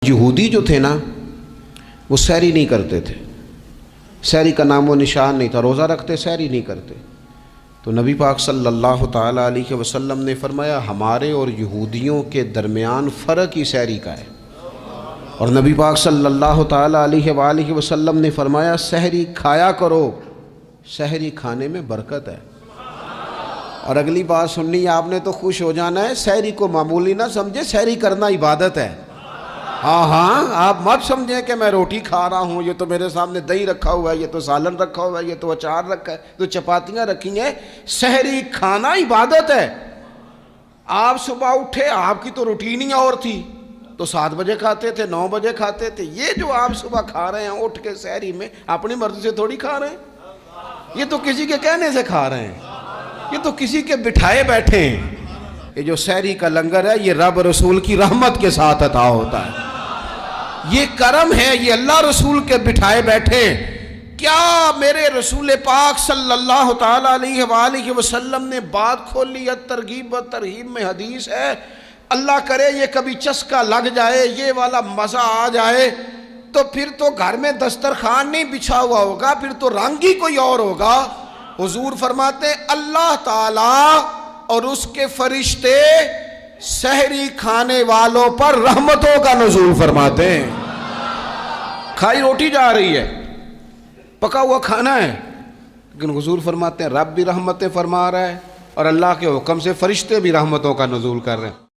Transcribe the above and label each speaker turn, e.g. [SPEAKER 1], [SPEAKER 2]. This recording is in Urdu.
[SPEAKER 1] یہودی جو تھے نا وہ سحری نہیں کرتے تھے، سحری کا نام و نشان نہیں تھا، روزہ رکھتے سحری نہیں کرتے۔ تو نبی پاک صلی اللہ تعالیٰ علیہ وسلم نے فرمایا ہمارے اور یہودیوں کے درمیان فرق ہی سحری کا ہے، اور نبی پاک صلی اللہ تعالیٰ علیہ وآلہ وسلم نے فرمایا سحری کھایا کرو، سحری کھانے میں برکت ہے۔ اور اگلی بات سننی ہے آپ نے تو خوش ہو جانا ہے، سحری کو معمولی نہ سمجھے، سحری کرنا عبادت ہے۔ ہاں آپ مت سمجھیں کہ میں روٹی کھا رہا ہوں، یہ تو میرے سامنے دہی رکھا ہوا ہے، یہ تو سالن رکھا ہوا ہے، یہ تو اچار رکھا ہے، تو چپاتیاں رکھی ہیں۔ سحری کھانا عبادت ہے۔ آپ صبح اٹھے، آپ کی تو روٹین ہی اور تھی، تو 7 بجے کھاتے تھے، 9 بجے کھاتے تھے۔ یہ جو آپ صبح کھا رہے ہیں اٹھ کے سحری میں، اپنی مرضی سے تھوڑی کھا رہے ہیں، یہ تو کسی کے کہنے سے کھا رہے ہیں، یہ تو کسی کے بٹھائے بیٹھے ہیں۔ یہ جو سحری کا لنگر ہے یہ رب رسول کی رحمت کے ساتھ عطا ہوتا ہے، یہ کرم ہے، یہ اللہ رسول کے بٹھائے بیٹھے۔ کیا میرے رسول پاک صلی اللہ تعالیٰ علیہ وآلہ وسلم نے بات کھولی ہے، ترغیب و ترہیب میں حدیث ہے، اللہ کرے یہ کبھی چسکا لگ جائے، یہ والا مزہ آ جائے، تو پھر تو گھر میں دسترخوان نہیں بچھا ہوا ہوگا، پھر تو رنگ ہی کوئی اور ہوگا۔ حضور فرماتے ہیں اللہ تعالیٰ اور اس کے فرشتے سحری کھانے والوں پر رحمتوں کا نزول فرماتے ہیں۔ کھائی روٹی جا رہی ہے، پکا ہوا کھانا ہے، لیکن حضور فرماتے ہیں رب بھی رحمتیں فرما رہا ہے، اور اللہ کے حکم سے فرشتے بھی رحمتوں کا نزول کر رہے ہیں۔